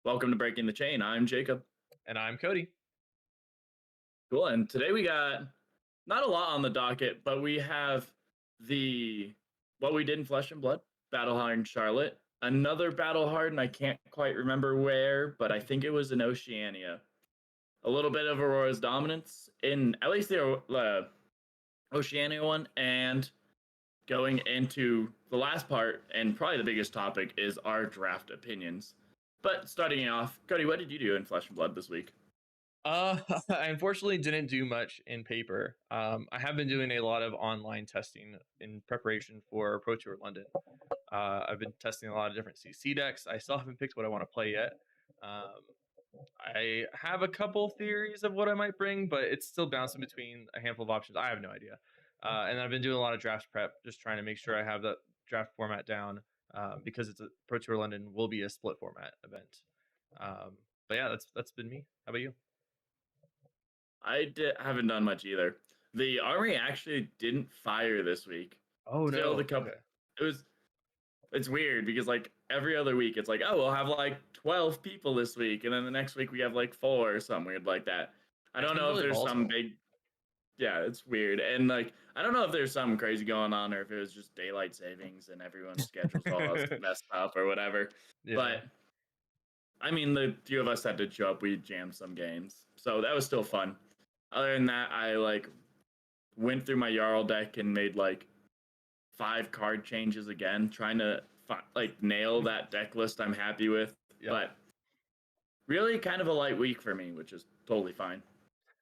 Welcome to Breaking the Chain. I'm Jacob. And I'm Cody. Cool. And today we got not a lot on the docket, but we have the what we did in Flesh and Blood, Battle Hardened Charlotte. Another Battle Hardened, I can't quite remember where, but I think it was in Oceania. A little bit of Aurora's dominance in at least the Oceania one, and going into the last part, and probably the biggest topic, is our draft opinions. But starting off, Cody, what did you do in Flesh and Blood this week? I unfortunately didn't do much in paper. I have been doing a lot of online testing in preparation for Pro Tour London. I've been testing a lot of different CC decks. I still haven't picked what I want to play yet. I have a couple theories of what I might bring, but it's still bouncing between a handful of options. I have no idea. And I've been doing a lot of draft prep, just trying to make sure I have the draft format down, because it's a Pro Tour London will be a split format event. But yeah, that's been me. How about you? Haven't done much either. The army actually didn't fire this week. Oh Still, no. the couple. Okay. It's weird because like every other week it's like, oh, we'll have like 12 people this week, and then the next week we have like 4 or something weird like that. I don't know if there's some big. Yeah, it's weird, and like I don't know if there's something crazy going on or if it was just daylight savings and everyone's schedules all messed up or whatever. Yeah. But I mean, the few of us that did show up, we jammed some games, so that was still fun. Other than that, I like went through my Jarl deck and made like 5 card changes again, trying to like nail that deck list I'm happy with. Yep. But really kind of a light week for me, which is totally fine.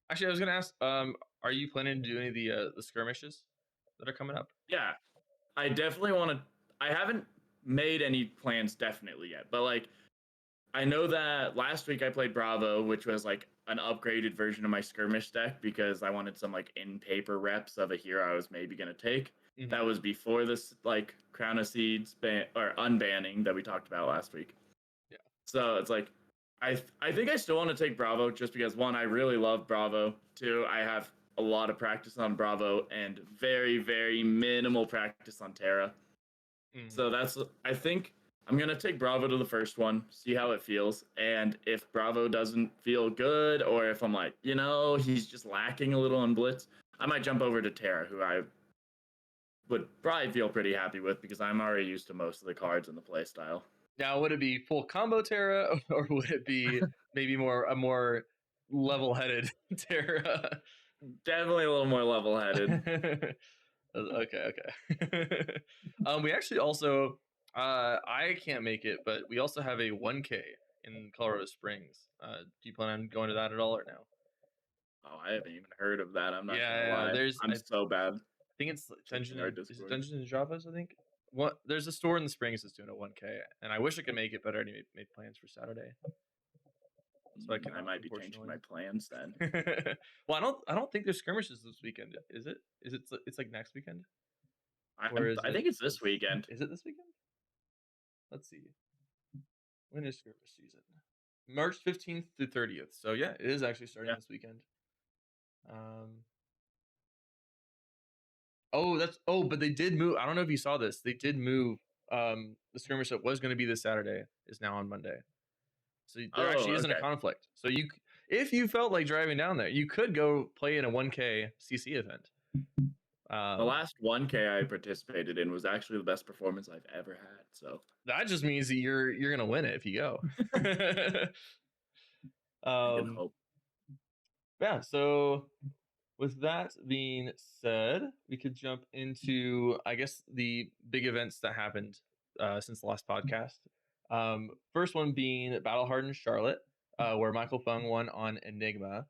Actually, I was gonna ask, are you planning to do any of the skirmishes that are coming up? Yeah, I definitely want to. I haven't made any plans definitely yet, but like I know that last week I played Bravo, which was like an upgraded version of my skirmish deck because I wanted some like in paper reps of a hero I was maybe gonna take. Mm-hmm. That was before this like Crown of Seeds or unbanning that we talked about last week. Yeah. So it's like I think I still want to take Bravo just because 1, I really love Bravo. 2, I have a lot of practice on Bravo and very, very minimal practice on Terra. Mm-hmm. So I think I'm going to take Bravo to the first one, see how it feels. And if Bravo doesn't feel good, or if I'm like, he's just lacking a little on Blitz, I might jump over to Terra, who I would probably feel pretty happy with because I'm already used to most of the cards in the playstyle. Now, would it be full combo Terra, or would it be maybe a more level-headed Terra? Definitely a little more level-headed. Okay. We actually also, I can't make it, but we also have a 1K in Colorado Springs. Do you plan on going to that at all or no? Oh, I haven't even heard of that. I'm not gonna lie. I'm so bad. I think it's Dungeons and Dragons, I think. There's a store in the Springs that's doing a 1K, and I wish I could make it, but I already made plans for Saturday. So I might be changing my plans then. Well, I don't think there's skirmishes this weekend. Is it? It's like next weekend? I think it's this weekend. Is it this weekend? Let's see. When is skirmish season? March 15th to 30th. So yeah, it is actually starting this weekend. But they did move. I don't know if you saw this. They did move. The skirmish that was going to be this Saturday is now on Monday. So there actually isn't a conflict. So if you felt like driving down there, you could go play in a 1K CC event. The last 1K I participated in was actually the best performance I've ever had. So that just means that you're gonna win it if you go. I can hope. Yeah. So with that being said, we could jump into, I guess, the big events that happened since the last podcast. First one being Battle Hardened Charlotte, where Michael Fung won on Enigma.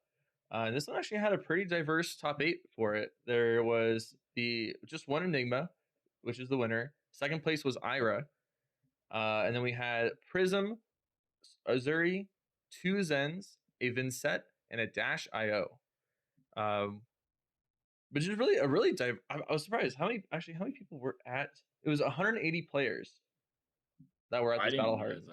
And this one actually had a pretty diverse top 8 for it. There was just one Enigma, which is the winner. Second place was Ira. And then we had Prism, Azuri, 2 Zens, a Vincent, and a Dash IO. Which is really I was surprised how many people were at. It was 180 players that were at this Battle Hardened,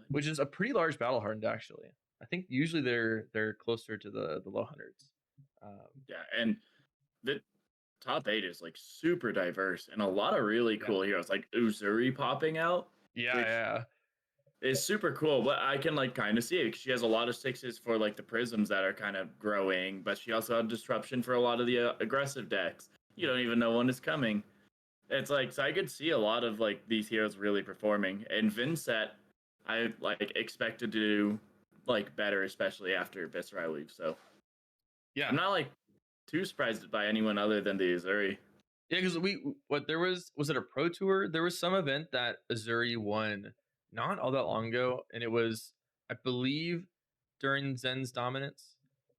which is a pretty large Battle Hardened actually. I think usually they're closer to the low hundreds. Yeah, and the top 8 is like super diverse and a lot of really cool heroes, like Uzuri popping out. Yeah. is super cool, but I can like kind of see it 'cause she has a lot of sixes for like the prisms that are kind of growing, but she also had disruption for a lot of the aggressive decks. You don't even know when it's coming. It's like so I could see a lot of like these heroes really performing. And Vincent, I like expected to do like better, especially after Viscerai leaves. So Yeah, I'm not like too surprised by anyone other than the Azuri. yeah, because there was it a pro tour? There was some event that Azuri won not all that long ago, and it was, I believe, during Zen's dominance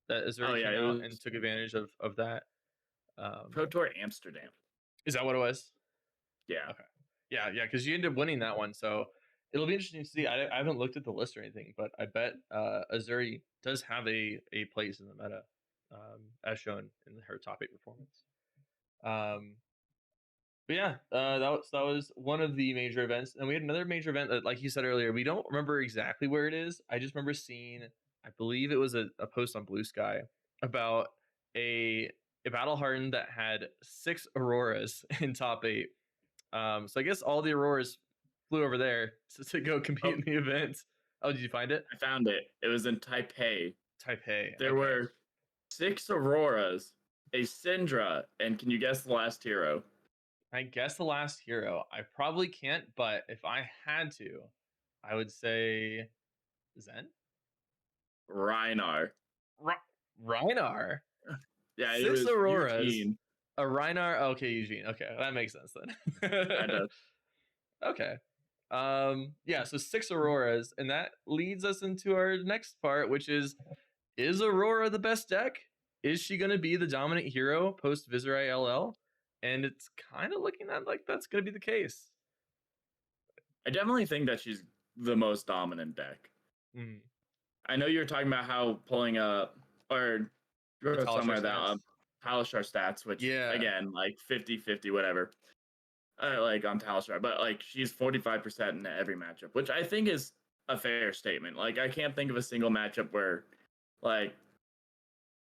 that Oh Azuri yeah, came it out and was took advantage of that. Pro Tour Amsterdam. Is that what it was? Yeah. Okay. Yeah, yeah, because you ended up winning that one, so it'll be interesting to see. I haven't looked at the list or anything, but I bet Azuri does have a place in the meta, as shown in her top 8 performance. Um, but yeah, that was one of the major events, and we had another major event that, like you said earlier, we don't remember exactly where it is. I just remember seeing, I believe it was a post on Blue Sky about a a battle hardened that had 6 Auroras in top 8. So I guess all the Auroras flew over there to go compete Oh, in the event. Oh, did you find it? I found it. It was in Taipei. Taipei. There Okay. were 6 Auroras, a Syndra, and can you guess the last hero? I guess the last hero. I probably can't, but if I had to, I would say Zen. Reinar. Reinar. Yeah, it Six was Auroras. Eugene. A Reinar. Okay, Eugene. Okay, that makes sense Kind then. of. Okay. Yeah, so 6 Auroras, and that leads us into our next part, which is Aurora the best deck? Is she going to be the dominant hero post Viserai LL? And it's kind of looking at like that's going to be the case. I definitely think that she's the most dominant deck. Mm. I know you're talking about how pulling up or The Talishar somewhere that stats. Talishar stats, which Yeah. again, like 50-50, whatever. Like on Talishar, but like she's 45% in every matchup, which I think is a fair statement. Like I can't think of a single matchup where like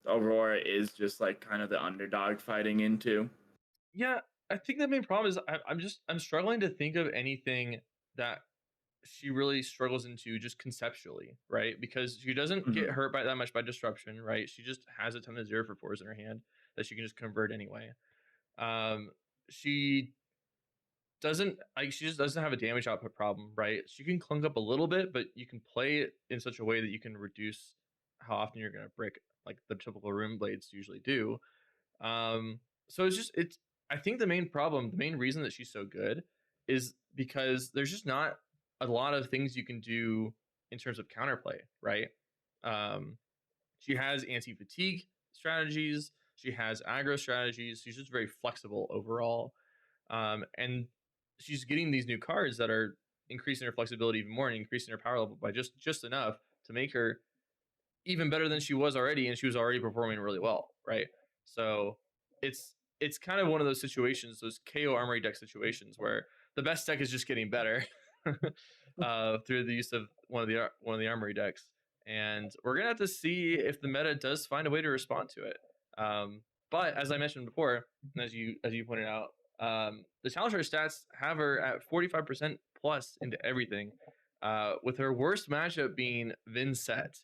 Aurora is just like kind of the underdog fighting into. Yeah, I think the main problem is I'm struggling to think of anything that she really struggles into just conceptually, right? Because she doesn't get Mhm. hurt by that much by disruption, right? She just has a ton of 0 for 4s in her hand that she can just convert anyway. Um, she doesn't like she just doesn't have a damage output problem, right? She can clunk up a little bit, but you can play it in such a way that you can reduce how often you're going to break, like the typical rune blades usually do. Um, so it's I think the main problem, the main reason that she's so good is because there's just not a lot of things you can do in terms of counterplay, right? Um, she has anti-fatigue strategies, she has aggro strategies, she's just very flexible overall. And she's getting these new cards that are increasing her flexibility even more and increasing her power level by just enough to make her even better than she was already, and she was already performing really well, right? So it's kind of one of those situations, those KO armory deck situations where the best deck is just getting better through the use of one of the armory decks, and we're gonna have to see if the meta does find a way to respond to it. But as I mentioned before, and as you pointed out, the challenger stats have her at 45% plus into everything, with her worst matchup being Vincent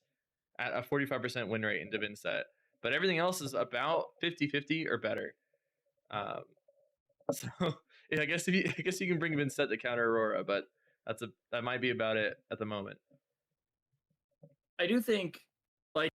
at a 45% win rate in Divin set, but everything else is about 50-50 or better. Um, so yeah, I guess you can bring Vincent to counter Aurora, but that might be about it at the moment. I do think like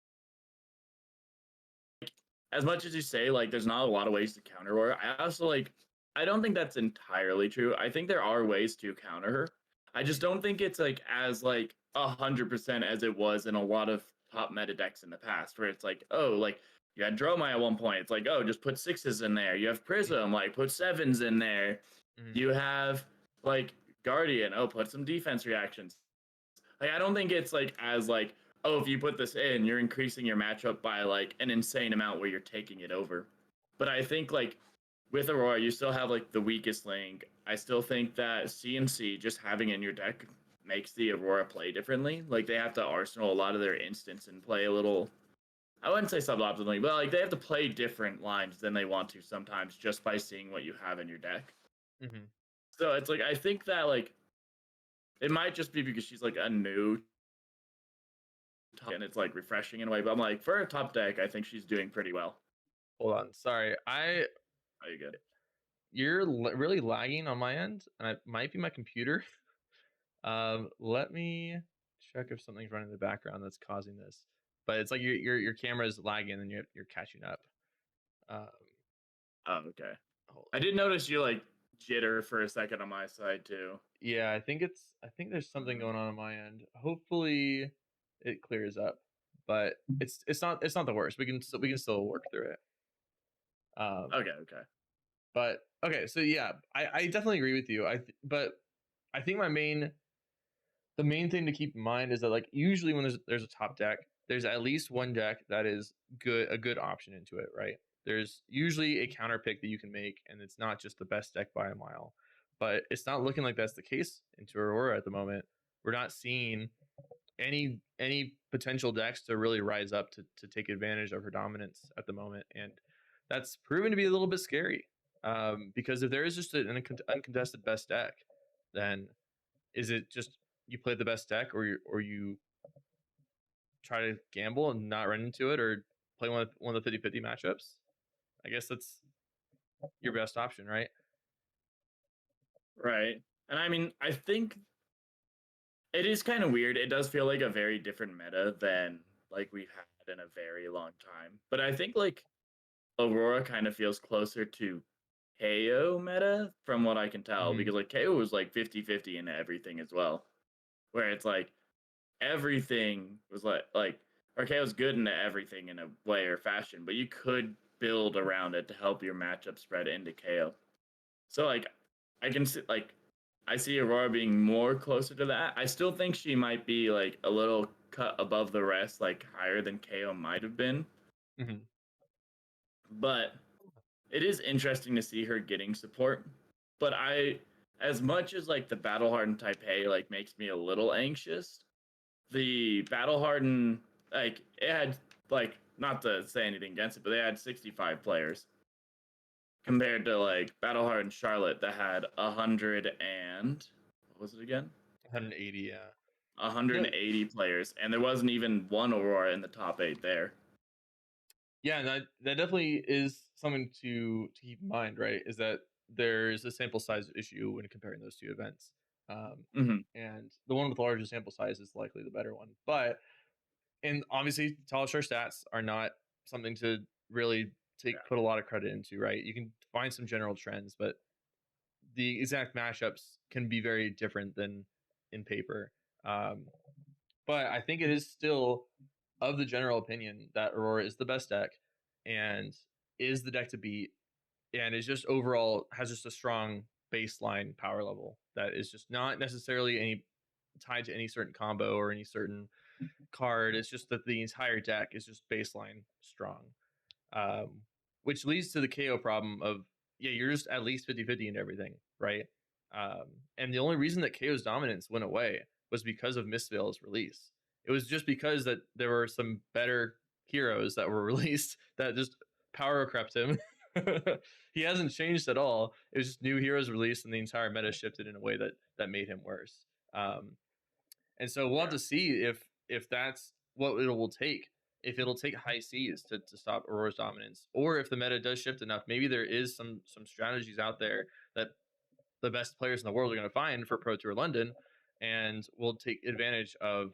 as much as you say like there's not a lot of ways to counter Aurora, I also like I don't think that's entirely true. I think there are ways to counter her. I just don't think it's like as like 100% as it was in a lot of top meta decks in the past, where it's like, oh, like you had Dromai at one point. It's like, oh, just put sixes in there. You have Prism, like put sevens in there. Mm-hmm. You have like Guardian. Oh, put some defense reactions. Like I don't think it's like as like oh if you put this in you're increasing your matchup by like an insane amount where you're taking it over. But I think like with Aurora you still have like the weakest link. I still think that CNC just having it in your deck makes the Aurora play differently. Like they have to arsenal a lot of their instants and play a little. I wouldn't say suboptimally, but like they have to play different lines than they want to sometimes just by seeing what you have in your deck. Mm-hmm. So it's like I think that like It might just be because she's like a new and it's like refreshing in a way. But I'm like, for a top deck, I think she's doing pretty well. Hold on, sorry. Are you good? You're really lagging on my end, and it might be my computer. Let me check if something's running in the background that's causing this. But it's like your camera is lagging and you're catching up. Um, Oh, okay. hold I on. did notice you like jitter for a second on my side too. Yeah, I think there's something going on my end. Hopefully, it clears up. But it's not the worst. We can still work through it. Um, Okay, okay. but okay, so yeah, I definitely agree with you. But I think the main thing to keep in mind is that like usually when there's a top deck, there's at least one deck that is a good option into it, right? There's usually a counter pick that you can make, and it's not just the best deck by a mile. But it's not looking like that's the case into Aurora at the moment. We're not seeing any potential decks to really rise up to take advantage of her dominance at the moment, and that's proven to be a little bit scary. Because if there is just an uncontested best deck, then is it just you play the best deck, or you try to gamble and not run into it, or play one of the 50-50 matchups? I guess that's your best option, right? Right. And I mean, I think it is kind of weird. It does feel like a very different meta than like we've had in a very long time. But I think like Aurora kind of feels closer to KO meta from what I can tell Mm-hmm. because like KO was like 50-50 in everything as well. Where it's like everything was like or KO was good into everything in a way or fashion, but you could build around it to help your matchup spread into KO. So like I can see like I see Aurora being more closer to that. I still think she might be like a little cut above the rest, like higher than KO might have been. Mm-hmm. But it is interesting to see her getting support. But as much as like the battle hardened Taipei like makes me a little anxious, the battle hardened like it had like not to say anything against it, but they had 65 players compared to like battle hardened Charlotte that had 100 and what was it again? 180, yeah. No, 180 players, and there wasn't even one Aurora in the top 8 there. yeah, that definitely is something to keep in mind, right? Is that there's a sample size issue when comparing those two events, Hmm. and the one with the largest sample size is likely the better one. But and obviously, Talistar stats are not something to really Yeah. put a lot of credit into, right? You can find some general trends, but the exact mashups can be very different than in paper. Um, but I think it is still of the general opinion that Aurora is the best deck and is the deck to beat, and is just overall has just a strong baseline power level that is just not necessarily any tied to any certain combo or any certain card. It's just that the entire deck is just baseline strong, um, which leads to the KO problem of, yeah, you're just at least 50-50 in everything, right? And the only reason that KO's dominance went away was because of Mistveil's release. It was just because that there were some better heroes that were released that just power crept him. He hasn't changed at all. It was just new heroes released, and the entire meta shifted in a way that made him worse. And so we'll have Yeah. to see if that's what it will take. If it'll take high seas to stop Aurora's dominance, or if the meta does shift enough, maybe there is some strategies out there that the best players in the world are going to find for Pro Tour London, and we'll take advantage of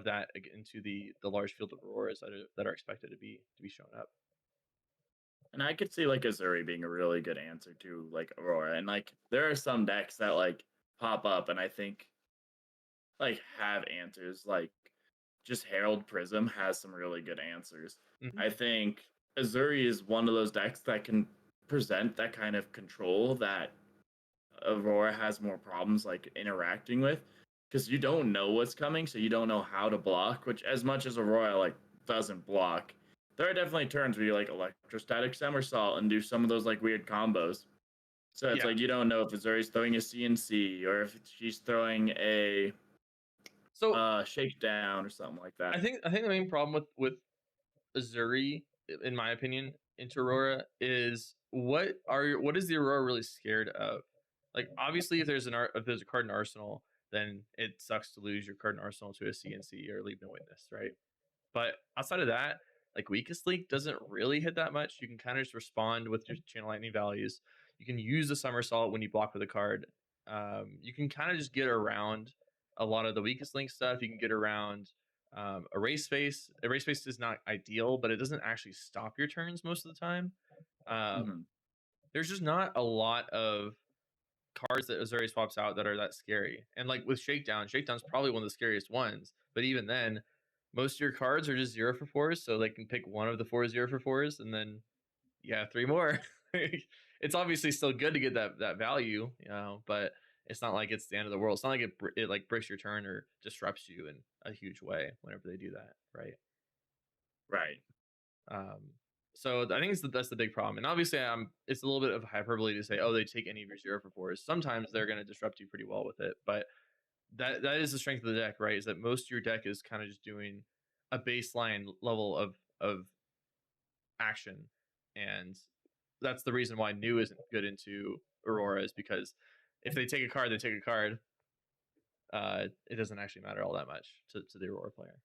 that into the large field of Auroras that are expected to be shown up. And I could see like Azuri being a really good answer to like Aurora. And like there are some decks that like pop up and I think like have answers. Like just Herald Prism has some really good answers. Mm-hmm. I think Azuri is one of those decks that can present that kind of control that Aurora has more problems like interacting with because you don't know what's coming, so you don't know how to block. Which, as much as Aurora like doesn't block, there are definitely turns where you like electrostatic somersault and do some of those like weird combos. So it's Yeah. like you don't know if Azuri's throwing a CNC or if she's throwing a So shakedown or something like that. I think the main problem with Azuri, in my opinion, into Aurora is what is the Aurora really scared of? Like obviously, if there's a card in Arsenal then it sucks to lose your card in arsenal to a CNC or leave no witness, right? But outside of that, like weakest link doesn't really hit that much. You can kind of just respond with your channel lightning values. You can use the somersault when you block with a card. You can kind of just get around a lot of the weakest link stuff. You can get around erase space. Erase space is not ideal, but it doesn't actually stop your turns most of the time. Hmm. There's just not a lot of cards that Azuri swaps out that are that scary. And like with Shakedown's probably one of the scariest ones. But even then, most of your cards are just 0 for 4s, so they can pick one of the 4 0 for 4s, and then you have 3 more. It's obviously still good to get that value, but it's not like it's the end of the world. It's not like it like breaks your turn or disrupts you in a huge way whenever they do that, right? Right. Um, so I think that's the big problem. And obviously, it's a little bit of hyperbole to say, oh, they take any of your 0 for 4s. Sometimes they're going to disrupt you pretty well with it, but that is the strength of the deck, right? Is that most of your deck is kind of just doing a baseline level of action, and that's the reason why new isn't good into Aurora, is because if they take a card, they take a card. It doesn't actually matter all that much to the Aurora player.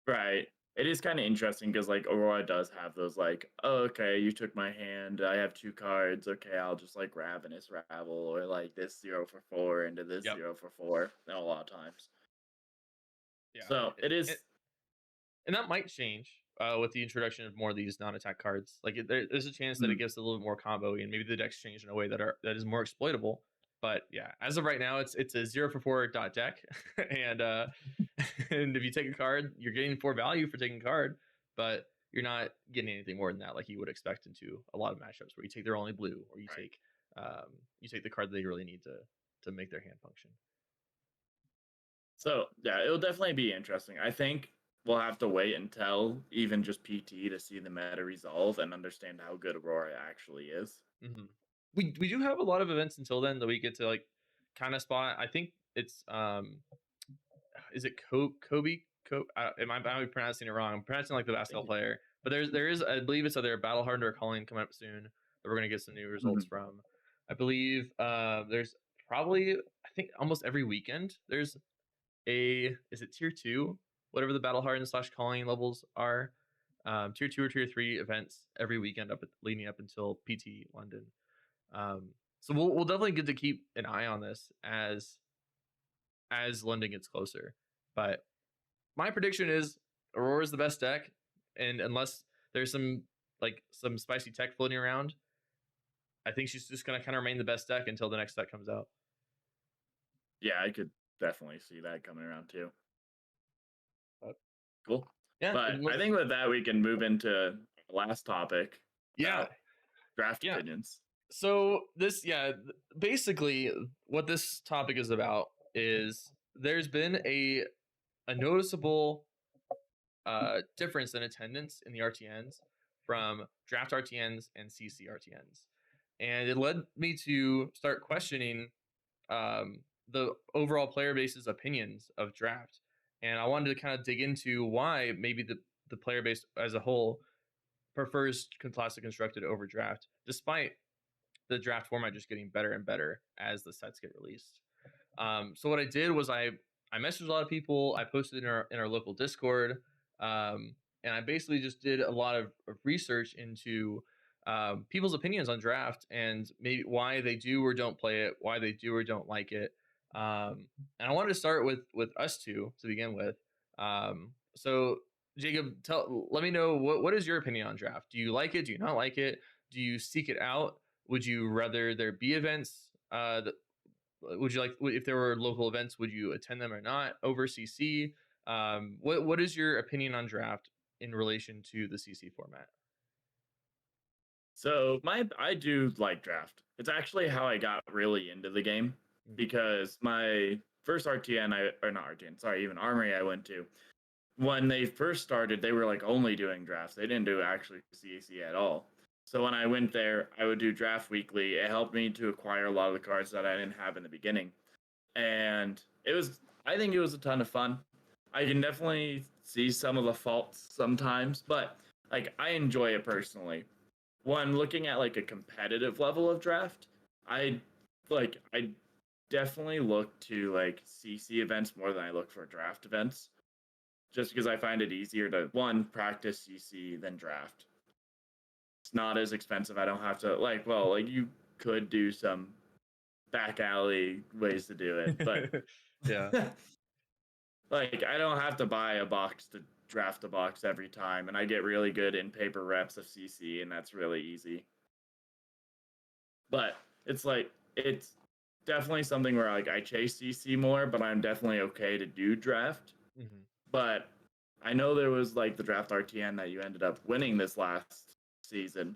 Right. It is kind of interesting because like Aurora does have those like, oh, okay, you took my hand. I have 2 cards. Okay, I'll just like Ravenous Rabble or like this 0 for 4 into this Yep. 0 for 4. A lot of times. Yeah. So it is. And that might change with the introduction of more of these non-attack cards. Like there's a chance that it Mhm. gets a little bit more combo, and maybe the decks change in a way that is more exploitable. But yeah, as of right now, it's a 0 for 4 dot deck, and and if you take a card, you're getting 4 value for taking a card, but you're not getting anything more than that, like you would expect into a lot of matchups where you take their only blue, or Right. you take the card that they really need to make their hand function. So yeah, it'll definitely be interesting. I think we'll have to wait until even just PT to see the meta resolve and understand how good Aurora actually is. Mm-hmm. We do have a lot of events until then that we get to like kind of spot. I think it's is it Kobe? Am I pronouncing it wrong? I'm pronouncing like the I think basketball player, but there is, I believe it's either Battle Hardened or Calling coming up soon that we're gonna get some new results Mhm. from. I believe there's probably, I think almost every weekend there's is it tier 2, whatever the Battle Hardened / Calling levels are. Tier 2 or tier 3 events every weekend leading up until PT London. So we'll definitely get to keep an eye on this as London gets closer. But my prediction is Aurora's the best deck, and unless there's some spicy tech floating around, I think she's just gonna kind of remain the best deck until the next deck comes out. Yeah, I could definitely see that coming around too. But Cool. yeah, But I think with that we can move into the last topic yeah, about draft yeah. opinions. So basically what this topic is about is there's been a noticeable difference in attendance in the RTNs from draft RTNs and CC RTNs. And it led me to start questioning the overall player base's opinions of draft. And I wanted to kind of dig into why maybe the player base as a whole prefers classic constructed over draft, despite the draft format just getting better and better as the sets get released. So what I did was I messaged a lot of people. I posted in our local Discord, and I basically just did a lot of research into people's opinions on draft and maybe why they do or don't play it, why they do or don't like it. And I wanted to start with us two to begin with. So Jacob, let me know what is your opinion on draft? Do you like it? Do you not like it? Do you seek it out? Would you rather there be events would you like, if there were local events, would you attend them or not over CC? What is your opinion on draft in relation to the CC format? So I do like draft. It's actually how I got really into the game Mm-hmm. because my first RTN or not RTN, sorry, even Armory I went to, when they first started, they were like only doing drafts. They didn't do actually CAC at all. So when I went there, I would do draft weekly. It helped me to acquire a lot of the cards that I didn't have in the beginning. And I think it was a ton of fun. I can definitely see some of the faults sometimes, but like I enjoy it personally. When looking at like a competitive level of draft, I definitely look to like CC events more than I look for draft events, just because I find it easier to one practice CC than draft. It's not as expensive. I don't have to like you could do some back alley ways to do it, but Yeah. like I don't have to buy a box to draft a box every time, and I get really good in paper reps of CC, and that's really easy. But it's like it's definitely something where like I chase CC more, but I'm definitely okay to do draft. Hmm. But I know there was like the draft RTN that you ended up winning this last season,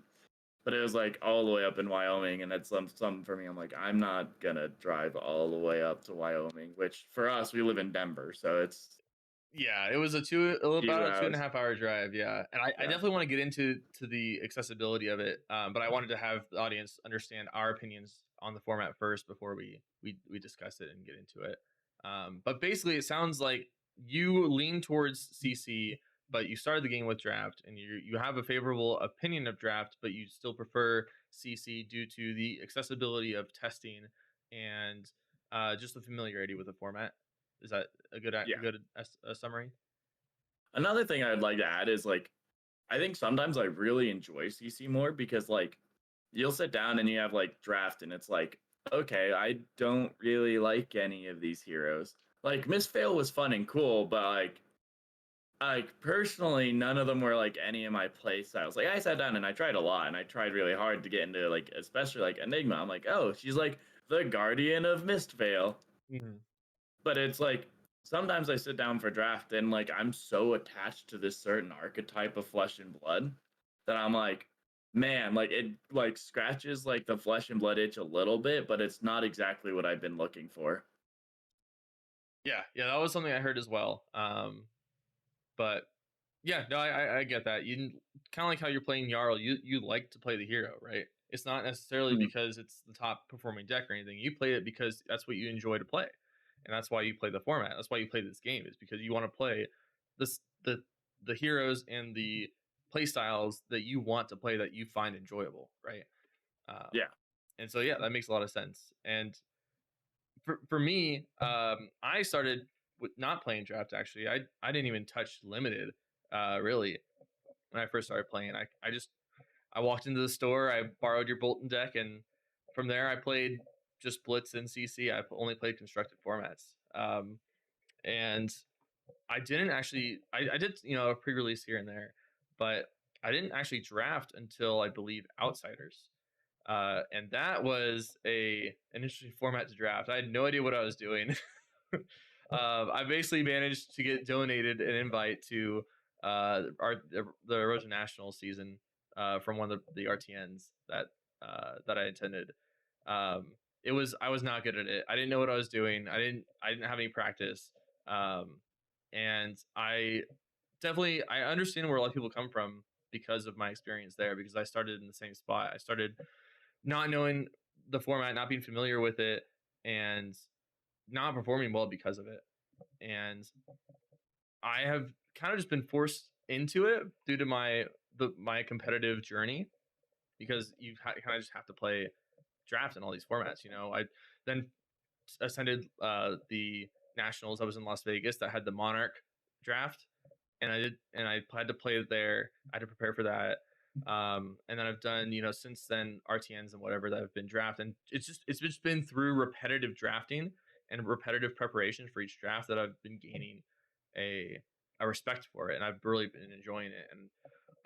but it was like all the way up in Wyoming, and it's some for me. I'm like, I'm not gonna drive all the way up to Wyoming, which for us we live in Denver, so it's Yeah, it was few about a two and a hours. half hour drive. Yeah, and I Yeah, definitely want to get into the accessibility of it, but I wanted to have the audience understand our opinions on the format first before we discuss it and get into it. But basically, it sounds like you lean towards CC, but you started the game with draft, and you have a favorable opinion of draft, but you still prefer CC due to the accessibility of testing and just the familiarity with the format. Is that a yeah. good summary? Another thing I'd like to add is like I think sometimes I really enjoy CC more because like you'll sit down and you have like draft and it's like okay, I don't really like any of these heroes. Like Miss Fail was fun and cool, but like personally, none of them were like any of my play styles. Like I sat down and I tried a lot, and I tried really hard to get into like especially like Enigma. I'm like, oh, she's like the guardian of Mistvale. Mhm. But it's like sometimes I sit down for draft and like I'm so attached to this certain archetype of flesh and blood that I'm like, man, like it like scratches like the flesh and blood itch a little bit, but it's not exactly what I've been looking for. Yeah, yeah, that was something I heard as well. But yeah, no, I get that. You kind of like how you're playing Jarl. You like to play the hero, right? It's not necessarily Mm, because it's the top performing deck or anything. You play it because that's what you enjoy to play, and that's why you play the format. That's why you play this game is because you want to play this the heroes and the play styles that you want to play that you find enjoyable, right? Um, yeah. and so yeah, that makes a lot of sense. And for me, I started with not playing draft. Actually, I didn't even touch limited, really, when I first started playing. I walked into the store, I borrowed your Bolton deck, and from there I played just Blitz and CC. I've only played constructed formats, and I didn't actually. I did a pre-release here and there, but I didn't actually draft until I believe Outsiders. And that was an interesting format to draft. I had no idea what I was doing. I basically managed to get donated an invite to the Erosion National season from one of the RTNs that I attended. It was I was not good at it. I didn't know what I was doing. I didn't have any practice. Um, and I understand where a lot of people come from because of my experience there because I started in the same spot. I started not knowing the format, not being familiar with it, and not performing well because of it. And I have kind of just been forced into it due to my competitive journey because kind of just have to play draft in all these formats. I then attended the nationals. I was in Las Vegas that had the Monarch draft, and I had to play there. I had to prepare for that. And then I've done, since then RTNs and whatever that have been drafted. And it's just been through repetitive drafting and repetitive preparation for each draft that I've been gaining a a respect for it, and I've really been enjoying it. And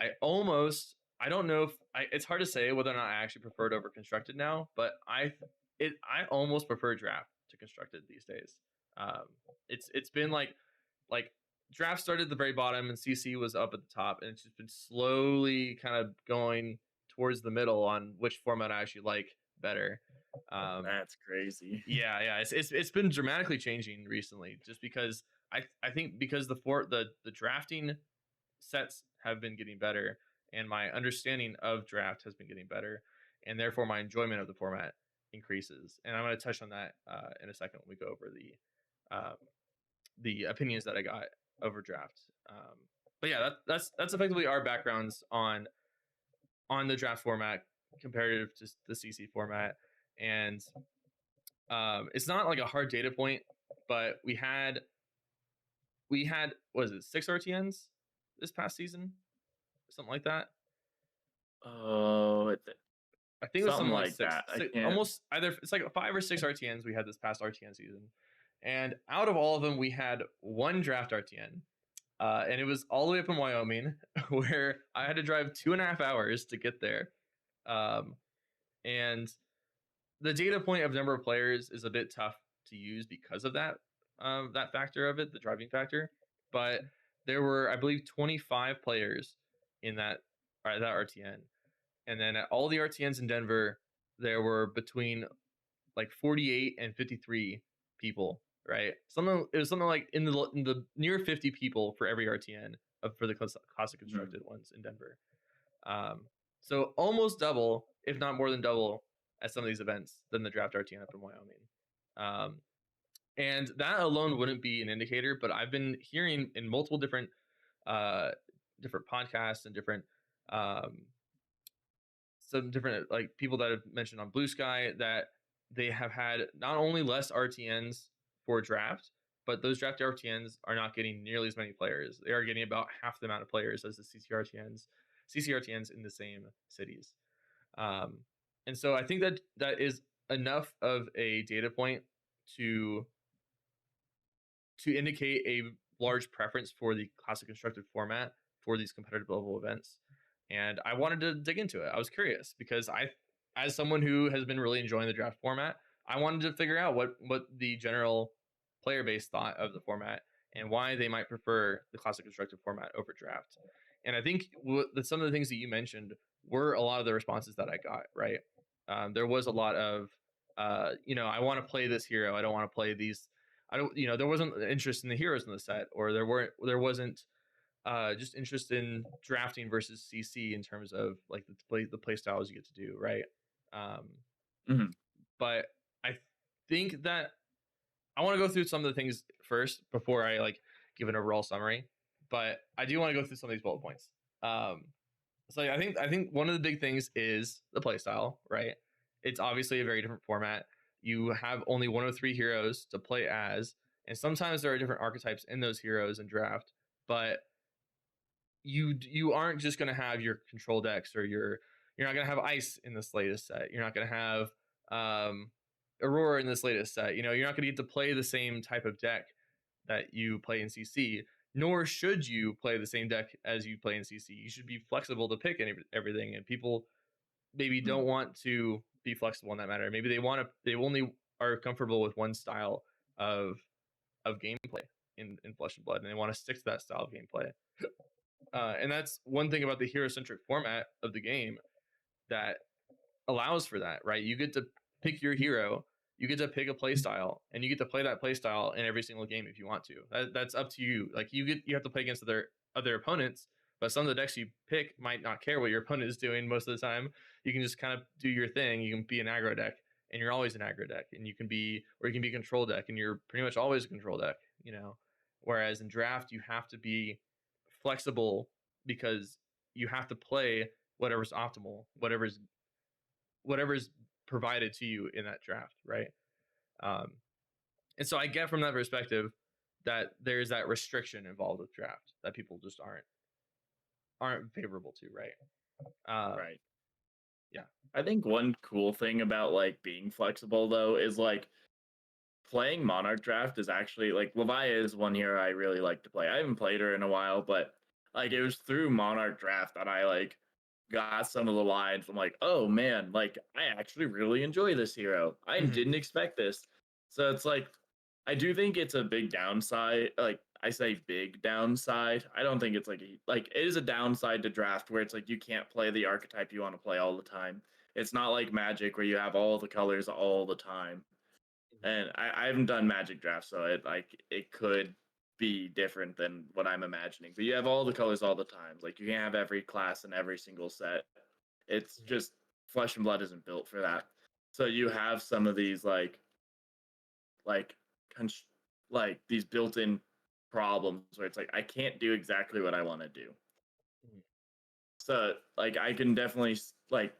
I don't know if it's hard to say whether or not I actually prefer it over constructed now, but I almost prefer draft to constructed these days. Um, it's been like draft started at the very bottom and CC was up at the top, and it's just been slowly kind of going towards the middle on which format I actually like better. Um, That's crazy. yeah, it's been dramatically changing recently, just because I think because the drafting sets have been getting better, and my understanding of draft has been getting better, and therefore my enjoyment of the format increases. And I'm going to touch on that in a second when we go over the opinions that I got over draft. But yeah, that's effectively our backgrounds on the draft format comparative to the CC format. And It's not like a hard data point, but we had what is it, 6 RTNs this past season, something like that. Oh, I think it was something something like like six, that. I six, can't. almost either. It's like 5 or 6 RTNs we had this past RTN season, and out of all of them, we had one draft RTN, and it was all the way up in Wyoming, where I had to drive 2.5 hours to get there, um, and the data point of number of players is a bit tough to use because of that factor of it, the driving factor. But there were, I believe, 25 players in that RTN, and then at all the RTNs in Denver, there were between like 48 and 53 people, right? It was something like in the near 50 people for every RTN for the classic Mhm. constructed ones in Denver. Um, so almost double, if not more than double, at some of these events than the draft RTN up in Wyoming. Um, and that alone wouldn't be an indicator, but I've been hearing in multiple uh, different podcasts and um, some different like people that have mentioned on Blue Sky that they have had not only less RTNs for draft, but those draft RTNs are not getting nearly as many players. They are getting about half the amount of players as the CCRTNs in the same cities. Um, and so I think that is enough of a data point to indicate a large preference for the classic constructed format for these competitive level events. And I wanted to dig into it. I was curious because as someone who has been really enjoying the draft format, I wanted to figure out what the general player base thought of the format and why they might prefer the classic constructed format over draft. And I think some of the things that you mentioned were a lot of the responses that I got, right? There was a lot of, I want to play this hero. I don't want to play these. I don't, there wasn't interest in the heroes in the set, or there wasn't just interest in drafting versus CC in terms of like the play styles you get to do, right? Um, Mhm. but I think that I want to go through some of the things first before I like give an overall summary. But I do want to go through some of these bullet points. Um, so I think one of the big things is the playstyle, right? It's obviously a very different format. You have only one of 3 heroes to play as, and sometimes there are different archetypes in those heroes in draft, but you aren't just going to have your control decks, or you're not going to have ice in this latest set. You're not going to have um, Aurora in this latest set. You're not going to get to play the same type of deck that you play in CC, nor should you play the same deck as you play in CC. You should be flexible to pick everything, and people maybe don't Mhm. want to be flexible in that matter. Maybe they only are comfortable with one style of gameplay in Flesh and Blood, and they want to stick to that style of gameplay. And that's one thing about the hero centric format of the game that allows for that, right? You get to pick your hero, you get to pick a play style, and you get to play that play style in every single game if you want to. That's up to you. Like you have to play against other opponents, but some of the decks you pick might not care what your opponent is doing most of the time. You can just kind of do your thing. You can be an aggro deck, and you're always an aggro deck, and you can be a control deck, and you're pretty much always a control deck. Whereas in draft you have to be flexible because you have to play whatever's optimal, whatever's provided to you in that draft, right? Um, and so I get from that perspective that there's that restriction involved with draft that people just aren't favorable to, right? Right. Yeah. I think one cool thing about like being flexible though is like playing Monarch Draft is actually like Levi is one hero I really like to play. I haven't played her in a while, but like it was through Monarch Draft that I like got some of the lines. I'm like, oh man, like I actually really enjoy this hero. I Mm-hmm. didn't expect this. So it's like I do think it's a big downside. Like I say big downside. I don't think it's like it is a downside to draft where it's like you can't play the archetype you want to play all the time. It's not like Magic where you have all the colors all the time, and I haven't done Magic Draft, so it could be different than what I'm imagining. But you have all the colors all the time. Like you can't have every class in every single set. It's just Flesh and Blood isn't built for that. So you have some of these like cons- like these built-in problems where it's like I can't do exactly what I want to do. Mm-hmm. So like I can definitely like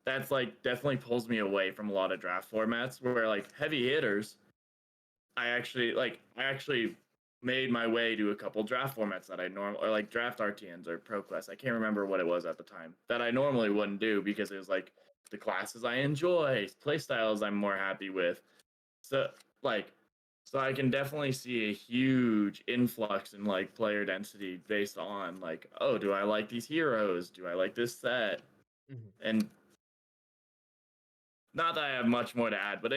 that's like definitely pulls me away from a lot of draft formats where like heavy hitters I actually made my way to a couple draft formats that I normally or like draft RTNs or ProQuest. I can't remember what it was at the time that I normally wouldn't do because it was like the classes I enjoy, play styles I'm more happy with. So like so I can definitely see a huge influx in like player density based on like, oh, do I like these heroes? Do I like this set? Mhm. And not that I have much more to add, but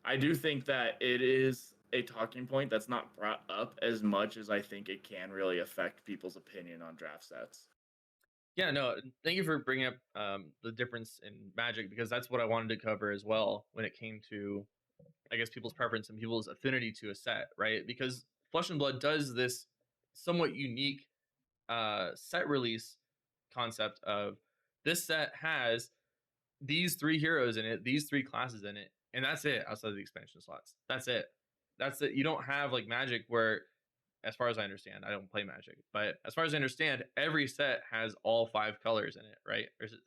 I do think that it is a talking point that's not brought up as much as I think it can really affect people's opinion on draft sets. Yeah, no, thank you for bringing up the difference in Magic because that's what I wanted to cover as well when it came to, I guess, people's preference and people's affinity to a set, right? Because Flesh and Blood does this somewhat unique set release concept of this set has these three heroes in it, these three classes in it, and that's it outside of the expansion slots. That's it. That's it. You don't have like Magic where, as far as I understand, I don't play Magic, but as far as I understand, every set has all five colors in it, right? Or is it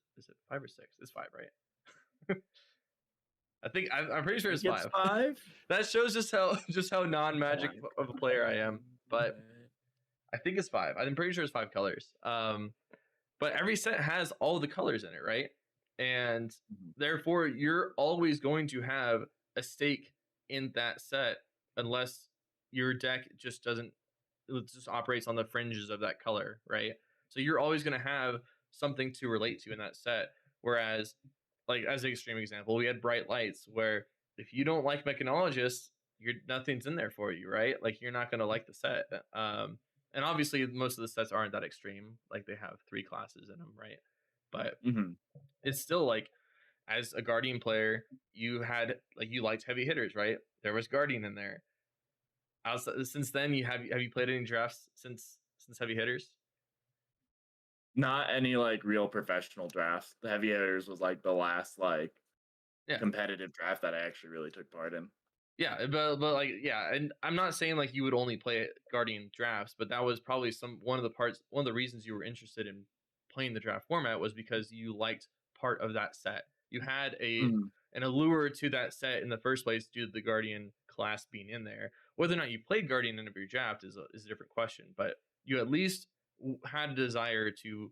five or six? It's five, right? I think I'm pretty sure I it's think it's five. 5. That shows just how non-Magic of a player I am. But I think it's five. I'm pretty sure it's five colors. But every set has all the colors in it, right? And Mhm. therefore, you're always going to have a stake in that set unless your deck just doesn't, it just operates on the fringes of that color, right? So you're always going to have something to relate to in that set. Whereas, like as an extreme example, we had Bright Lights, where if you don't like Mechanologists, you're nothing's in there for you, right? Like you're not going to like the set. And obviously, most of the sets aren't that extreme. Like they have three classes in them, right? But Mhm. it's still like, as a Guardian player, you had like you liked heavy hitters, right? There was Guardian in there. Since then, have you played any drafts since heavy hitters? Not any like real professional drafts. The Heavy Hitters was like the last like Yeah. competitive draft that I actually really took part in. Yeah, but like yeah, and I'm not saying like you would only play Guardian drafts, but that was probably one of the reasons you were interested in playing the draft format was because you liked part of that set. You had a Mhm. an allure to that set in the first place due to the Guardian class being in there. Whether or not you played Guardian in every draft is a different question, but you at least had a desire to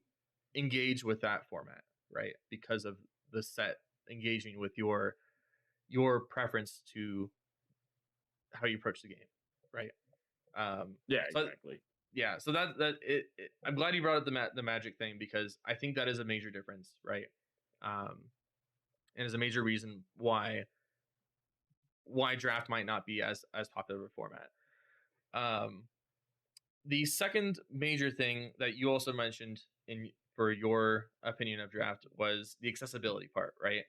engage with that format, right? Because of the set engaging with your preference to how you approach the game, right? Yeah, So exactly. yeah, so I'm glad you brought up the Magic thing because I think that is a major difference, right? Um, and is a major reason why draft might not be as popular of a format. Um, the second major thing that you also mentioned in for your opinion of draft was the accessibility part, right?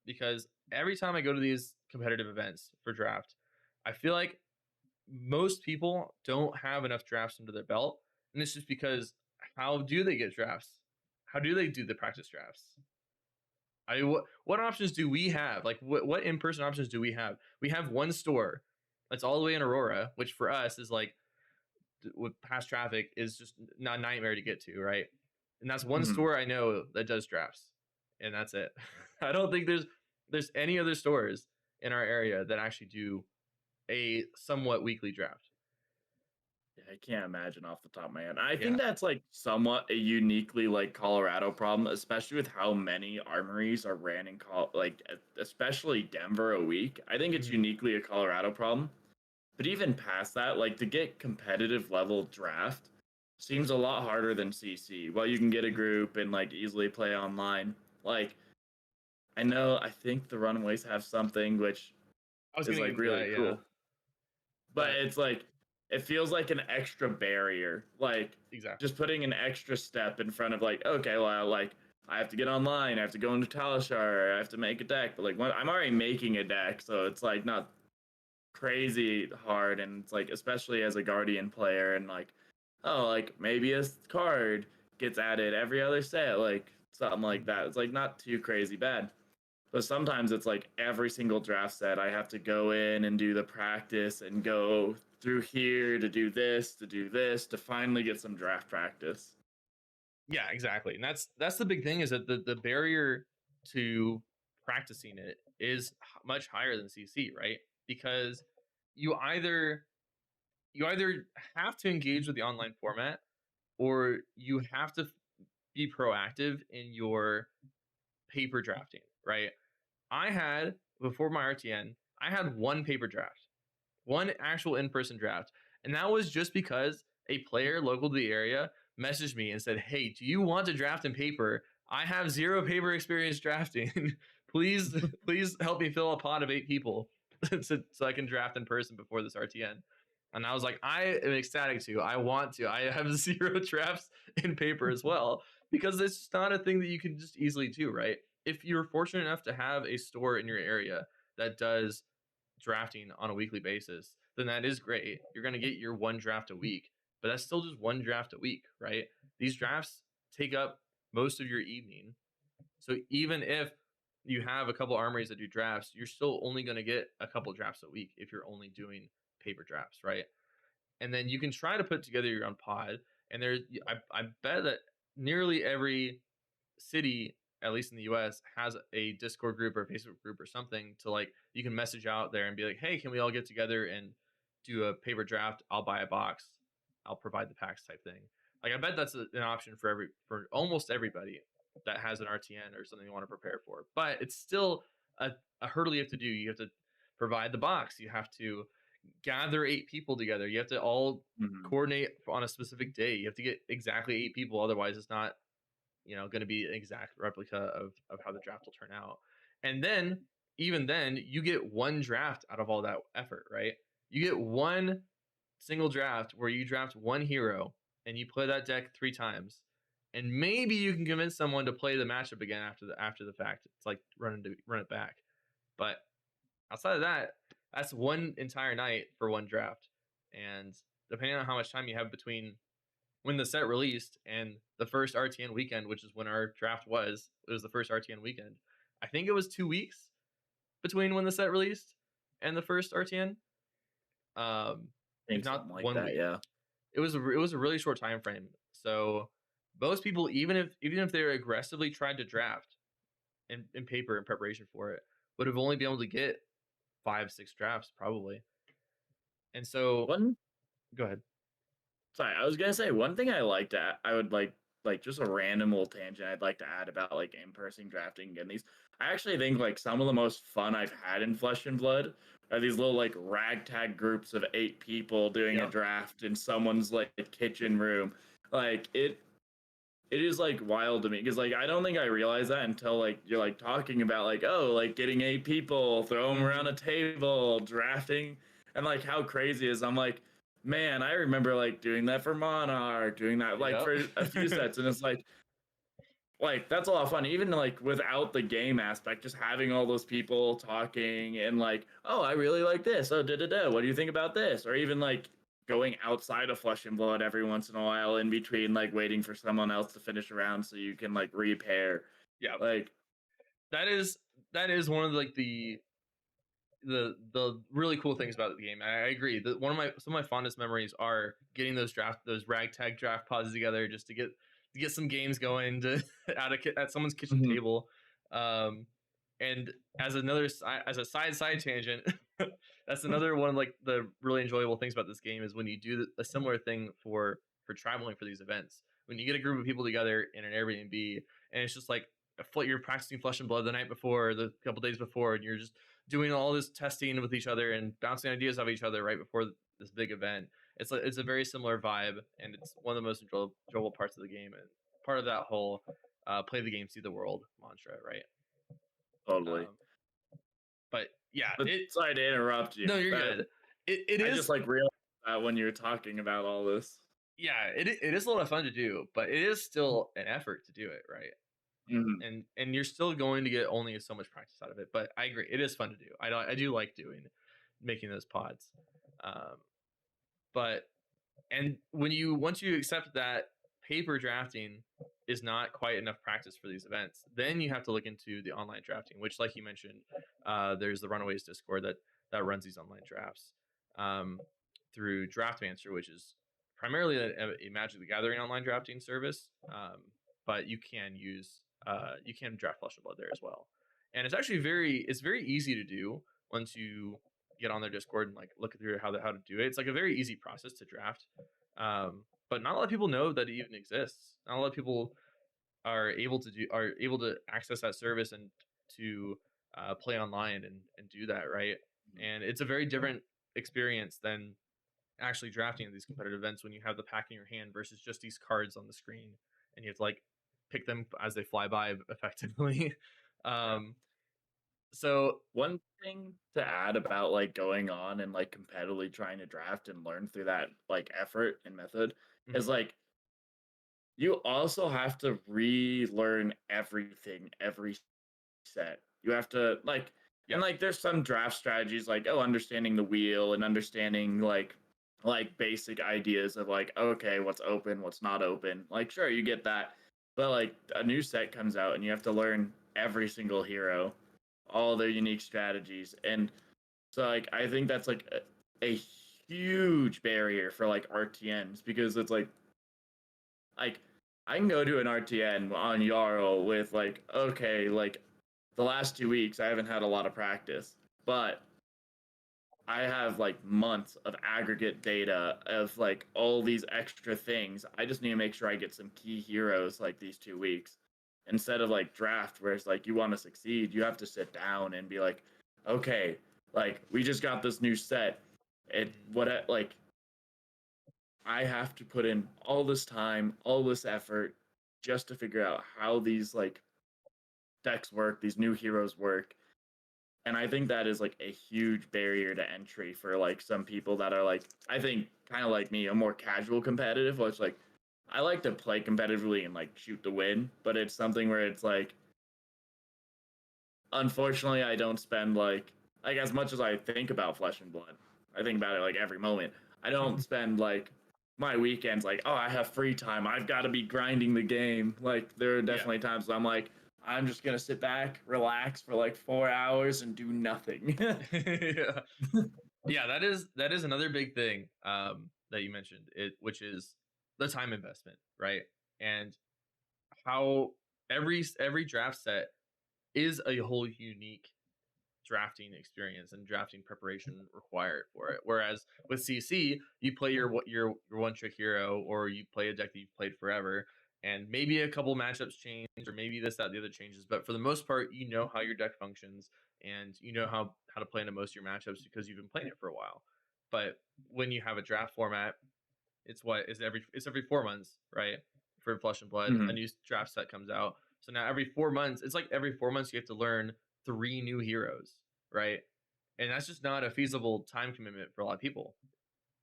Because every time I go to these competitive events for draft, I feel like most people don't have enough drafts under their belt, and it's just because how do they get drafts? How do they do the practice drafts? What options do we have? Like what in person options do we have? We have one store that's all the way in Aurora, which for us is like with past traffic is just not a nightmare to get to, right? And that's one Mhm. store I know that does drafts, and that's it. I don't think there's any other stores in our area that actually do a somewhat weekly draft. Yeah, I can't imagine off the top of my head. I think Yeah. that's like somewhat a uniquely like Colorado problem, especially with how many armories are ran in especially Denver a week. I think it's Mhm. uniquely a Colorado problem. But even past that, like to get competitive level draft seems a lot harder than CC. Well, you can get a group and like easily play online. Like I think the Runaways have something which I was is getting like into really that, yeah. cool. But But it's like it feels like an extra barrier. Like exactly. just putting an extra step in front of like, okay, well, like I have to get online, I have to go into Talishar, I have to make a deck. But like I'm already making a deck, so it's like not crazy hard. And it's like especially as a Guardian player, and like, oh, like maybe a card gets added every other set, like something like Mhm. that. It's like not too crazy bad. But sometimes it's like every single draft set, I have to go in and do the practice and go through here to do this, to finally get some draft practice. Yeah, exactly. And that's the big thing is that the barrier to practicing it is much higher than CC, right? Because you either you either have to engage with the online format or you have to be proactive in your paper drafting, right? I had before my RTN, I had one paper draft, one actual in-person draft, and that was just because a player local to the area messaged me and said, "Hey, do you want to draft in paper? I have zero paper experience drafting. please, please help me fill a pot of 8 people so I can draft in person before this RTN." And I was like, I am ecstatic to. I want to. I have zero drafts in paper as well because it's just not a thing that you can just easily do, right? If you're fortunate enough to have a store in your area that does drafting on a weekly basis, then that is great. You're going to get your one draft a week, but that's still just one draft a week, right? These drafts take up most of your evening. So even if you have a couple armories that do drafts, you're still only going to get a couple drafts a week if you're only doing paper drafts, right? And then you can try to put together your own pod. And I bet that nearly every city, at least in the US, has a Discord group or Facebook group or something to like you can message out there and be like, "Hey, can we all get together and do a paper draft? I'll buy a box. I'll provide the packs," type thing. Like I bet that's an option for almost everybody that has an RTN or something you want to prepare for. But it's still a hurdle you have to do. You have to provide the box. You have to gather 8 people together. You have to all Mhm. coordinate on a specific day. You have to get exactly 8 people. Otherwise, it's not going to be an exact replica of how the draft will turn out. And then even then you get one draft out of all that effort, right? You get one single draft where you draft one hero and you play that deck 3 times, and maybe you can convince someone to play the matchup again after the fact. It's like run it back. But outside of that, that's one entire night for one draft. And depending on how much time you have between when the set released and the first RTN weekend, which is when our draft was, it was the first RTN weekend. I think it was 2 weeks between when the set released and the first RTN. I If think not something like one that. week. Yeah. It was a really short time frame. So most people, even if they aggressively tried to draft in paper in preparation for it, would have only been able to get 5-6 drafts probably. And so One go ahead. Sorry, I was gonna say one thing I would like just a random little tangent I'd like to add about like in-person drafting and these. I actually think like some of the most fun I've had in Flesh and Blood are these little like ragtag groups of 8 people doing a Yep. draft in someone's like kitchen room. Like it is like wild to me because like I don't think I realized that until like you're like talking about like, oh, like getting 8 people, throw them around a Hmm. table, drafting, and like how crazy it is. I'm like, man, I remember like doing that for Monarch, doing that like Yep. for a few sets, and it's like that's a lot of fun even like without the game aspect, just having all those people talking and like, oh, I really like this, oh, da da da, what do you think about this, or even like going outside of Flesh and Blood every once in a while in between like waiting for someone else to finish around so you can like repair Yep. like. That is one of like the really cool things about the game. I agree that some of my fondest memories are getting those ragtag draft pods together just to get some games going to at someone's kitchen Mhm. table. Um, and as a side tangent, that's another one of like the really enjoyable things about this game is when you do a similar thing for traveling for these events. When you get a group of people together in an Airbnb and it's just like you're practicing Flesh and Blood the night before, the couple days before, and you're just doing all this testing with each other and bouncing ideas off each other right before this big event. It's a very similar vibe, and it's one of the most enjoyable parts of the game, and part of that whole play the game, see the world mantra, right? Totally. Um, but yeah, But sorry to interrupt you, no, you're that good. It I just is like realized that when you were talking about all this. yeah, it is a lot of fun to do, but it is still an effort to do it, right? Mhm. And you're still going to get only so much practice out of it. But I agree, it is fun to do. I do like making those pods. Um, but and once you accept that paper drafting is not quite enough practice for these events, then you have to look into the online drafting, which, like you mentioned, there's the Runaways Discord that runs these online drafts um, through Draftmancer, which is primarily a Magic the Gathering online drafting service, but you can use you can draft Flesh and Blood there as well. And it's very easy to do once you get on their Discord and like look through how to do it. It's like a very easy process to draft. But not a lot of people know that it even exists. Not a lot of people are able to access that service and to play online and do that, right? Mhm. And it's a very different experience than actually drafting at these competitive events when you have the pack in your hand versus just these cards on the screen and you have to like pick them as they fly by effectively. Yeah. um so One thing to add about like going on and like competitively trying to draft and learn through that like effort and method is mhm, like you also have to relearn everything every set. You have to like yeah, and like there's some draft strategies like understanding the wheel and understanding like basic ideas of like okay, what's open, what's not open. Like sure, you get that. But like a new set comes out and you have to learn every single hero, all their unique strategies. And so like I think that's like a huge barrier for like RTNs because it's like I can go to an RTN on Yarl with like, okay, like the last 2 weeks I haven't had a lot of practice, but I have like months of aggregate data of like all these extra things. I just need to make sure I get some key heroes like these 2 weeks. Instead of like draft where it's like you want to succeed, you have to sit down and be like, okay, like we just got this new set. It mhm, what like I have to put in all this time, all this effort just to figure out how these like decks work, these new heroes work. And I think that is like a huge barrier to entry for like some people that are like, I think kind of like me, a more casual competitive, which like I like to play competitively and like shoot to win, but it's something where it's like unfortunately I don't spend like as much as I think about Flesh and Blood. I think about it like every moment. I don't spend like my weekends like, oh, I have free time. I've got to be grinding the game. Like there are yeah. definitely times I'm like, I'm just gonna sit back, relax for like 4 hours and do nothing. Yeah. Yeah, that is another big thing that you mentioned, it which is the time investment, right? And how every draft set is a whole unique drafting experience and drafting preparation required for it. Whereas with CC, you play your one trick hero, or you play a deck that you've played forever, and maybe a couple matchups change, or maybe this, that, the other changes. But for the most part, you know how your deck functions, and you know how to play into most of your matchups because you've been playing it for a while. But when you have a draft format, it's every 4 months, right? For Flesh and Blood, a Mhm. new draft set comes out. So now every 4 months, it's like every 4 months you have to learn three new heroes, right? And that's just not a feasible time commitment for a lot of people,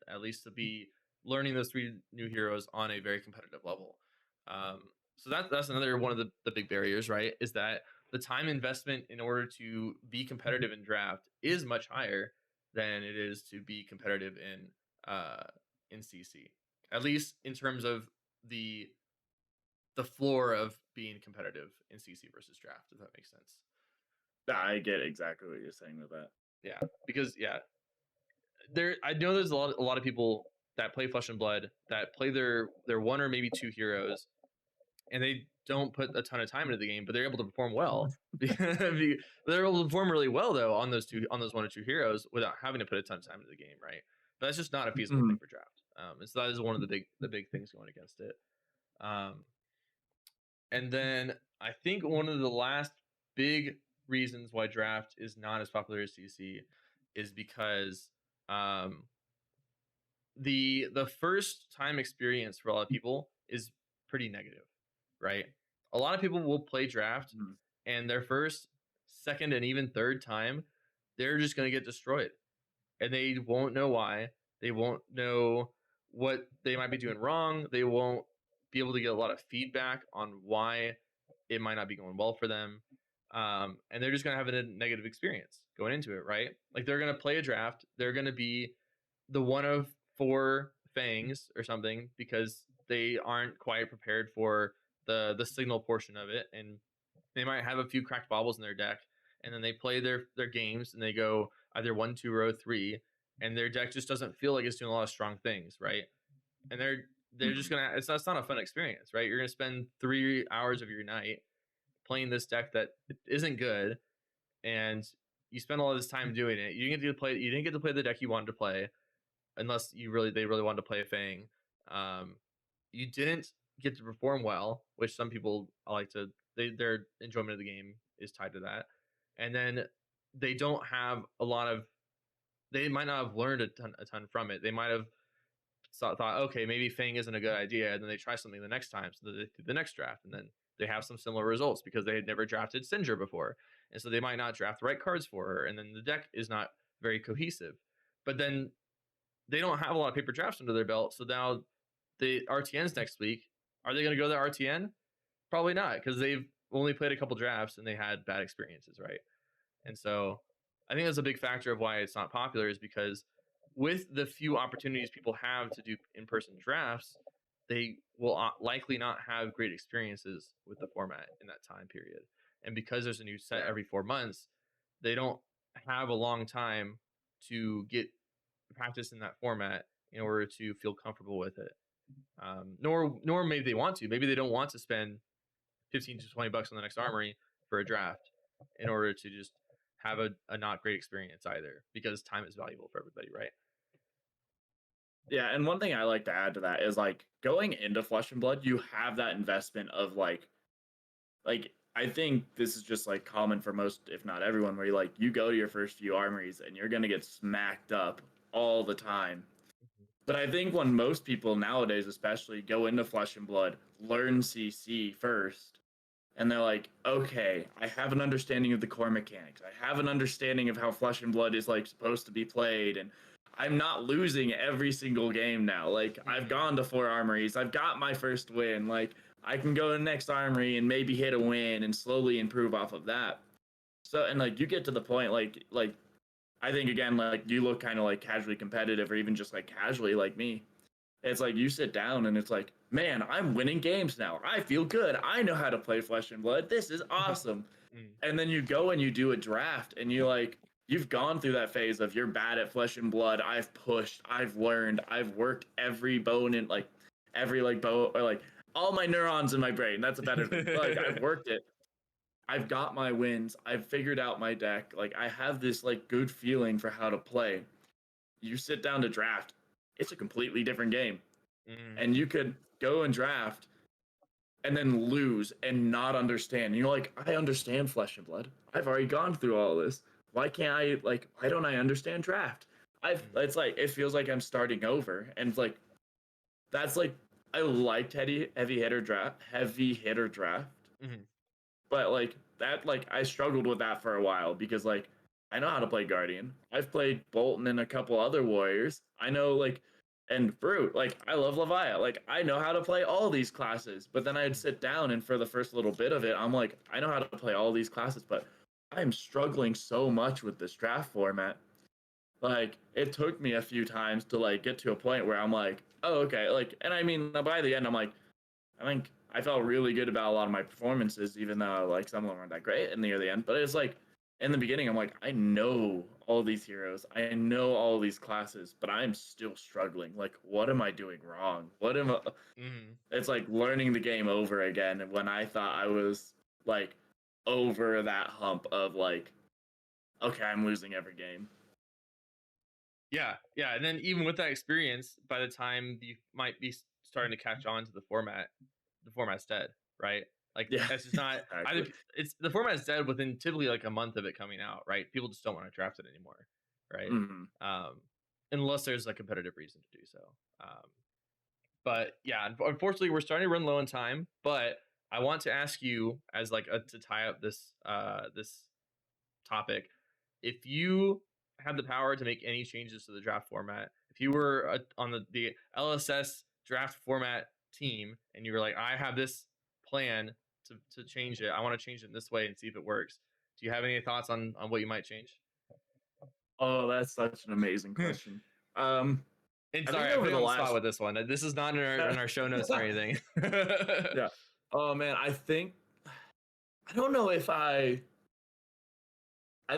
at least to be learning those three new heroes on a very competitive level. Um, so that's another one of the big barriers, right? Is that the time investment in order to be competitive in draft is much higher than it is to be competitive in CC. At least in terms of the the floor of being competitive in CC versus draft, if that makes sense. I get exactly what you're saying with that. Yeah, because yeah, I know there's a lot of people that play Flesh and Blood that play their one or maybe two heroes, and they don't put a ton of time into the game, but they're able to perform well. They're able to perform really well though on those one or two heroes without having to put a ton of time into the game, right? But that's just not a feasible thing Mhm. for draft. And so that is one of the big things going against it. Um, and then I think one of the last big reasons why draft is not as popular as CC is because um, the first time experience for a lot of people is pretty negative, right? A lot of people will play draft, Mhm. and their first, second, and even third time, they're just going to get destroyed, and they won't know why. They won't know what they might be doing wrong. They won't be able to get a lot of feedback on why it might not be going well for them. And they're just going to have a negative experience going into it, right? Like they're going to play a draft. They're going to be the one of four fangs or something because they aren't quite prepared for the signal portion of it, and they might have a few cracked baubles in their deck, and then they play their games and they go either 1, 2, or 3, and their deck just doesn't feel like it's doing a lot of strong things, right? And they're just Mhm. gonna it's not a fun experience, right? You're gonna spend 3 hours of your night playing this deck that isn't good, and you spend all this time doing it. You didn't get to play the deck you wanted to play, unless they really wanted to play a Fang. Um, you didn't get to perform well, which some people like to their enjoyment of the game is tied to that. And then they don't have a lot of they might not have learned a ton from it. They might have thought, okay, maybe Fang isn't a good idea, and then they try something the next time, so they do the next draft, and then they have some similar results because they had never drafted Sindra before, and so they might not draft the right cards for her, and then the deck is not very cohesive. But then they don't have a lot of paper drafts under their belt, so now the RTNs next week, are they going to go to the RTN? Probably not, because they've only played a couple drafts and they had bad experiences, right? And so I think that's a big factor of why it's not popular, is because with the few opportunities people have to do in-person drafts, they will likely not have great experiences with the format in that time period. And because there's a new set every 4 months, they don't have a long time to get practice in that format in order to feel comfortable with it. Nor maybe they want to. Maybe they don't want to spend 15 to $20 on the next armory for a draft in order to just have a not great experience either, because time is valuable for everybody, right? Yeah, and one thing I like to add to that is like going into Flesh and Blood, you have that investment of like I think this is just like common for most, if not everyone, where you go to your first few armories and you're gonna get smacked up all the time. But I think when most people nowadays, especially, go into Flesh and Blood, learn CC first, and they're like, okay, I have an understanding of the core mechanics. I have an understanding of how Flesh and Blood is like supposed to be played, and I'm not losing every single game now. Like I've gone to 4 armories, I've got my first win. Like I can go to the next armory and maybe hit a win and slowly improve off of that. So and like you get to the point like I think again like you look kind of like casually competitive or even just like casually like me. It's like you sit down and it's like, man, I'm winning games now. I feel good. I know how to play Flesh and Blood. This is awesome. And then you go and you do a draft and you've gone through that phase of you're bad at Flesh and Blood. I've pushed, I've learned, I've worked every bone in like every like bone or like all my neurons in my brain. That's a better thing. Like I've worked it. I've got my wins. I've figured out my deck. Like I have this like good feeling for how to play. You sit down to draft, it's a completely different game. And you could go and draft and then lose and not understand. And you're like, I understand Flesh and Blood. I've already gone through all this. Why can't I why don't I understand draft? It's like it feels like I'm starting over. And it's like that's like I liked heavy hitter draft. But like that I struggled with that for a while because like I know how to play Guardian. I've played Bolton and a couple other warriors. I know and Brute, I love Leviat. Like I know how to play all these classes. But then I'd sit down and for the first little bit of it, I'm like, I know how to play all these classes, but I'm struggling so much with this draft format. Like it took me a few times to get to a point where I'm like, oh okay, and I mean by the end I'm like, I think I felt really good about a lot of my performances, even though some of them weren't that great near the end. But it's like in the beginning, I'm like, I know all these heroes, I know all these classes, but I'm still struggling. Like, what am I doing wrong? What am I? It's like learning the game over again. When I thought I was over that hump of okay, I'm losing every game. Yeah, and then even with that experience, by the time you might be starting to catch on to the format's dead, right? Like it's just not exactly. either. It's the format's dead within typically a month of it coming out, right? People just don't want to draft it anymore, right? Unless there's a competitive reason to do so. But yeah, unfortunately, we're starting to run low on time. But I want to ask you, as to tie up this this topic, if you had the power to make any changes to the draft format, if you were on the LSS draft format team and you were like, I have this plan to change it, I want to change it in this way and see if it works, do you have any thoughts on what you might change? Oh, that's such an amazing question. And sorry, I'm putting on the spot with this one. This is not in our show notes or anything. Yeah. Oh man, I don't know if I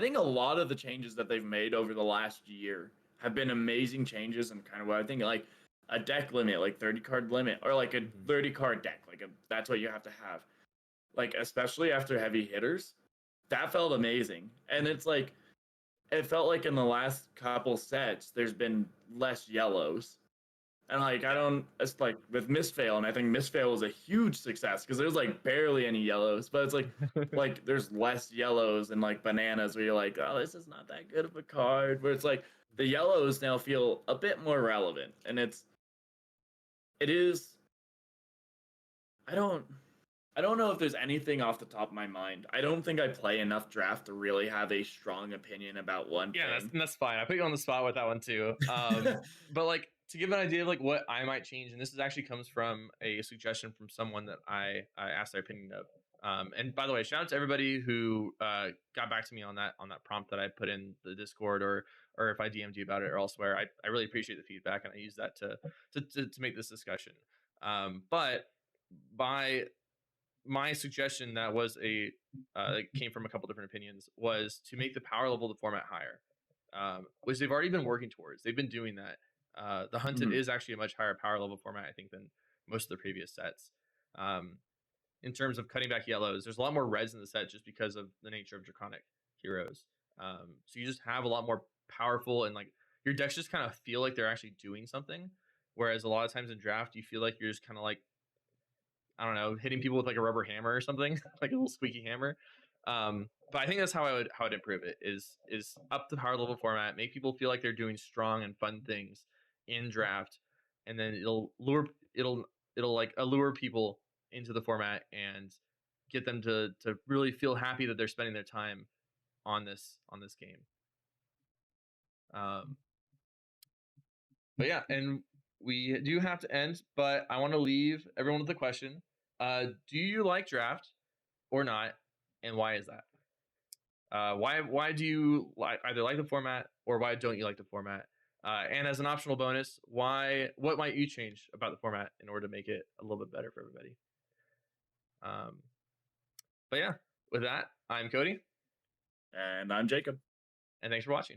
think a lot of the changes that they've made over the last year have been amazing changes, and kind of what I think a deck limit, 30 card limit, or a 30 card deck, that's what you have to have. like especially after heavy hitters, that felt amazing. And it's like it felt like in the last couple sets, there's been less yellows. And like I Yeah. don't, it's like with Mistfail, and I think Mistfail was a huge success because there's like barely any yellows, but it's like there's less yellows and like bananas where you're like, oh, this is not that good of a card. Where it's like the yellows now feel a bit more relevant, and it is. I don't I don't know if there's anything off the top of my mind. I don't think I play enough draft to really have a strong opinion about one Yeah, thing. that's fine. I put you on the spot with that one too. But like to give an idea of like what I might change, and this is actually comes from a suggestion from someone that I asked their opinion of. And by the way, shout out to everybody who got back to me on that prompt that I put in the Discord, or if I DM'd you about it or elsewhere. I really appreciate the feedback, and I use that to make this discussion. But by my suggestion that was a that came from a couple different opinions was to make the power level of the format higher, which they've already been working towards. They've been doing that. The Hunted Mhm. is actually a much higher power level format, I think, than most of the previous sets. Um, in terms of cutting back yellows, there's a lot more reds in the set just because of the nature of draconic heroes. So you just have a lot more powerful, and like your decks just kind of feel like they're actually doing something. Whereas a lot of times in draft, you feel like you're just kind of like, I don't know, hitting people with like a rubber hammer or something, like a little squeaky hammer. But I think that's how I'd improve it is up the power level format, make people feel like they're doing strong and fun things in draft, and then it'll like allure people into the format and get them to really feel happy that they're spending their time on this game. Um, but yeah, and we do have to end, but I want to leave everyone with a question. Do you like draft or not, and why is that? Why do you either like the format or why don't you like the format? And as an optional bonus, what might you change about the format in order to make it a little bit better for everybody? Um, but yeah, with that, I'm Cody, And I'm Jacob. and thanks for watching.